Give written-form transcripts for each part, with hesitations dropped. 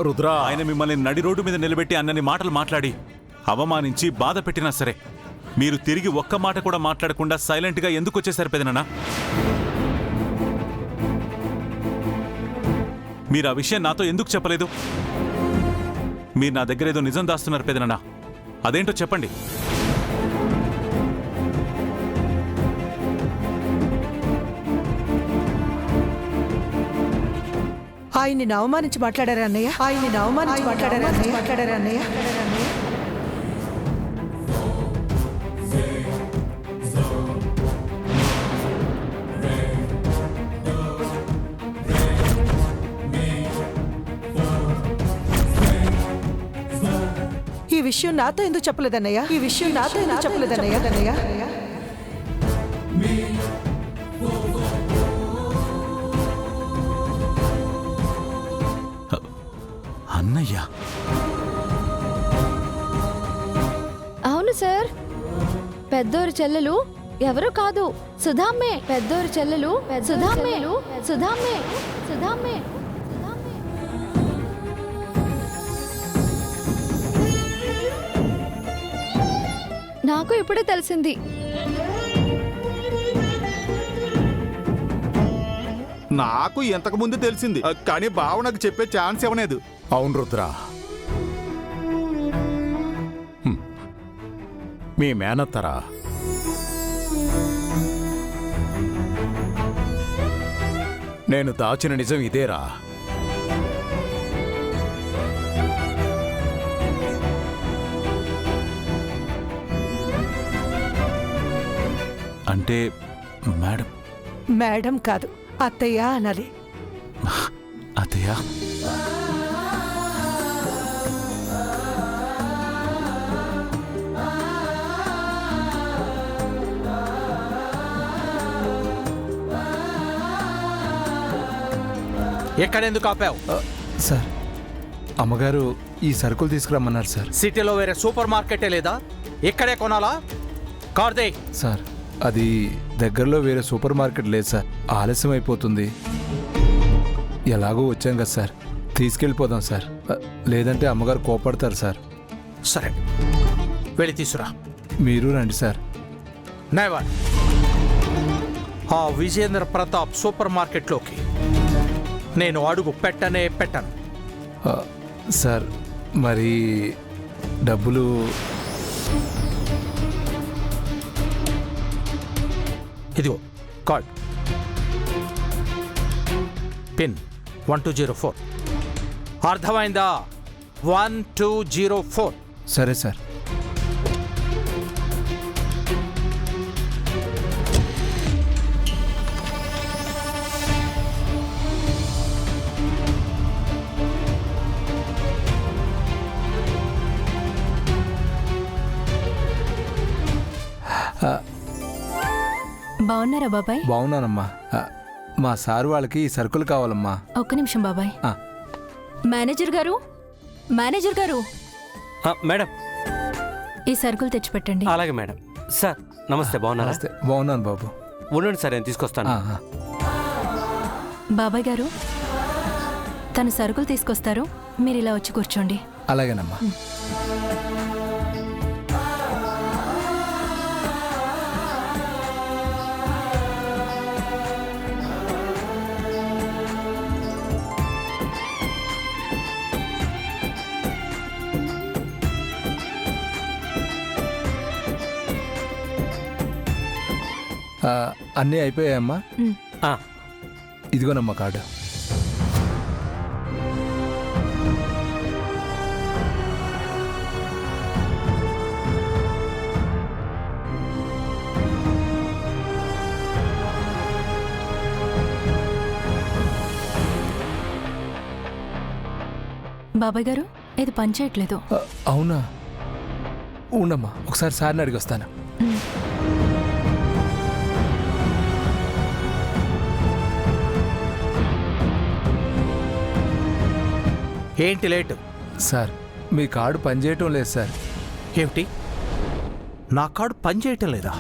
రుద్ర, ఆయన మిమ్మల్ని నడి రోడ్డు మీద నిలబెట్టి అన్నని మాటలు మాట్లాడి అవమానించి బాధ పెట్టినా సరే మీరు తిరిగి ఒక్క మాట కూడా మాట్లాడకుండా సైలెంట్గా ఎందుకు వచ్చేసారు పెదనాన్న? మీరు ఆ విషయం నాతో ఎందుకు చెప్పలేదు? మీరు నా దగ్గర ఏదో నిజం దాస్తున్నారు పెదనాన్న, అదేంటో చెప్పండి. ఆయన్ని అవమానించి మాట్లాడారా అన్నయ్య? ఆయన్ని అవమానించి మాట్లాడారా అన్నయ్య? ఈ విషయం నాతో ఎందుకు చెప్పలేదన్నయ్య? ఈ విషయం నాతో ఎందుకు చెప్పలేదన్నయ్య? అన్నయ్య? అవును సార్, పెద్దోరు చెల్లెలు ఎవరు కాదు, సుధామ్మే. పెద్దోరు చెల్లెలు సుధామ్మే. సుధామ్మే సుధామ్మే నాకు ఇప్పుడే తెలిసింది. నాకు ఎంతకు ముందు తెలిసింది, కానీ బావ నాకు చెప్పే ఛాన్స్ ఇవ్వలేదు. అవును రుద్ర, మీ మేనత్తరా నేను దాచిన నిజం ఇదేరా? అంటే మేడం? మేడం కాదు, అత్తయ్య అనాలి. అత్తయ్య? ఎక్కడెందుకు ఆపావు? సార్, అమ్మగారు ఈ సరుకులు తీసుకురమ్మన్నారు సార్. సిటీలో వేరే సూపర్ మార్కెటే లేదా? ఇక్కడే కొనాలా? కార్దే. సార్, అది దగ్గరలో వేరే సూపర్ మార్కెట్ లేదు సార్, ఆలస్యం అయిపోతుంది. ఎలాగో వచ్చాం కదా సార్, తీసుకెళ్ళిపోదాం సార్, లేదంటే అమ్మగారు కోపడతారు సార్. సరే, వెళ్ళి తీసురా. మీరు రండి సార్. నెవర్. ఆ విజేంద్ర ప్రతాప్ సూపర్ మార్కెట్లోకి నేను అడుగు పెట్టను. సార్, మరి డబ్బులు? ఇదిగో కార్డ్, పిన్ 1204. అర్థమైందా? 1204. సరే సార్. బాగున్నారా బాబాయ్? బాగున్నానమ్మా. మా సార్ వాళ్ళకి ఈ సరుకులు కావాలమ్మా. ఒక్క నిమిషం బాబాయ్. మేనేజర్ గారు మేడం, ఈ సరుకులు తెచ్చిపెట్టండి. అలాగే మేడం. సార్ నమస్తే, బాగున్నారా? నమస్తే, బాగున్నాను బాబు. ఉండండి సార్, నేను తీసుకొస్తాను. బాబాయ్ గారు, తను సరుకులు తీసుకొస్తారు, మీరు ఇలా వచ్చి కూర్చోండి. అలాగేనమ్మా. అన్నీ అయిపోయాయమ్మా. ఇదిగోనమ్మా కార్డు. బాబాయ్ గారు, ఇది పనిచేయట్లేదు. అవునా? ఉండమ్మా, ఒకసారి సార్ని అడిగి వస్తాను. ఏంటి లేటు? సార్, మీ కార్డు పనిచేయటం లేదు సార్. ఏమిటి? నా కార్డు పనిచేయటం లేదా?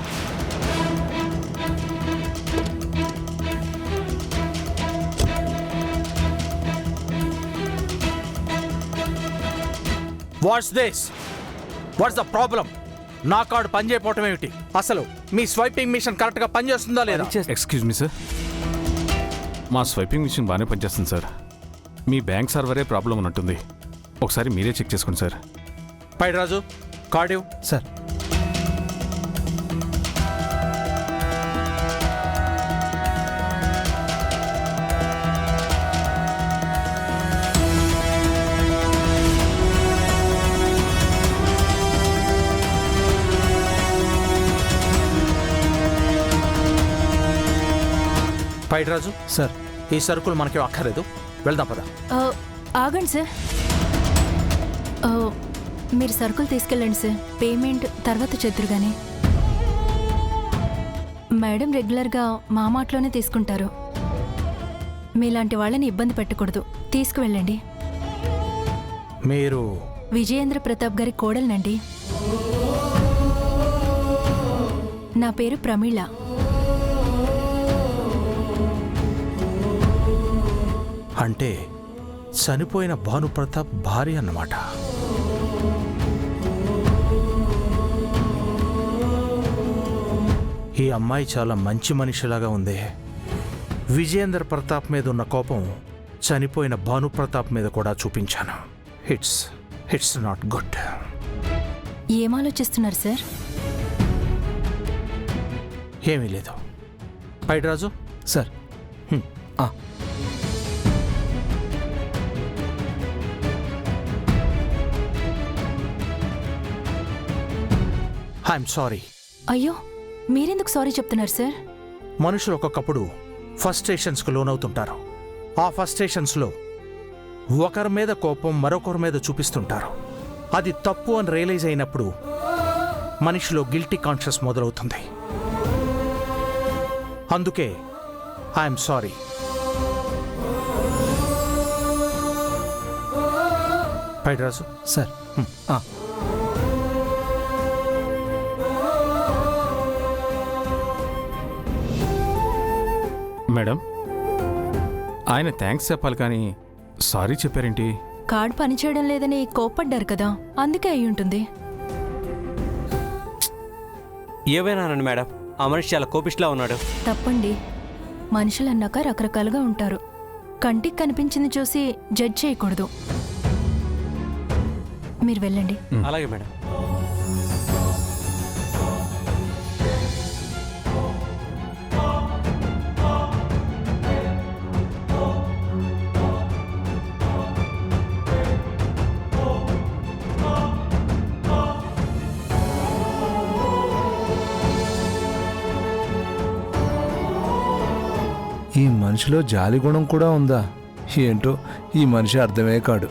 What's this? What's the problem? నా కార్డు పనిచేయకపోవటం ఏమిటి? అసలు మీ స్వైపింగ్ మిషన్ కరెక్ట్గా పనిచేస్తుందా లేదా? ఎక్స్క్యూజ్ మీ సార్, మా స్వైపింగ్ మిషన్ బాగానే పనిచేస్తుంది సార్. మీ బ్యాంక్ సర్వరే ప్రాబ్లం ఉన్నట్టుంది. ఒకసారి మీరే చెక్ చేసుకోండి సార్. పైడిరాజు, కార్డు ఇవ్వు. సార్ పైడిరాజు, సార్ ఈ సరుకులు మనకి అక్కర్లేదు, వెళ్దాం పద. ఆగండి సార్. మీరు సరుకులు తీసుకెళ్ళండి సార్. పేమెంట్ తర్వాత చేద్దరు కానీ. మేడం రెగ్యులర్గా మా మాటలోనే తీసుకుంటారు. మీలాంటి వాళ్ళని ఇబ్బంది పెట్టకూడదు. తీసుకువెళ్ళండి. మీరు విజయేంద్ర ప్రతాప్ గారి కోడలనండి. నా పేరు ప్రమీళ. అంటే చనిపోయిన భానుప్రతాప్ భార్య అన్నమాట. ఈ అమ్మాయి చాలా మంచి మనిషిలాగా ఉంది. విజయేంద్ర ప్రతాప్ మీద ఉన్న కోపం చనిపోయిన భానుప్రతాప్ మీద కూడా చూపించాను. It's not good. ఏం ఆలోచిస్తున్నారు సార్? ఏమీ లేదు. Paidiraju, sir I'm sorry. అయ్యో, మీరెందుకు సారీ చెప్తున్నారు సార్? మనుషులు ఒక్కొక్కప్పుడు ఫస్ట్రేషన్స్కు లోనవుతుంటారు. ఆ ఫస్ట్రేషన్స్లో ఒకరి మీద కోపం మరొకరి మీద చూపిస్తుంటారు. అది తప్పు అని రియలైజ్ అయినప్పుడు మనిషిలో గిల్టీ కాన్షియస్ మొదలవుతుంది. అందుకే I'm sorry. Paidiraju, sir madam, ఆయన థ్యాంక్స్ చెప్పాలి కానీ సారీ చెప్పారేంటి? కార్డ్ పనిచేయడం లేదని కోప్పడ్డారు కదా, అందుకే అయి ఉంటుంది. ఏమైనానండి మేడం, ఆ మనిషి చాలా కోపిష్లా ఉన్నాడు. తప్పండి. మనుషులన్నాక రకరకాలుగా ఉంటారు. కంటికి కనిపించింది చూసి జడ్జ్ చేయకూడదు. మీరు వెళ్ళండి. అలాగే మేడం. ఈ మనిషిలో జాలి గుణం కూడా ఉందా ఏంటో ఈ మనిషి అర్థమే కాడు.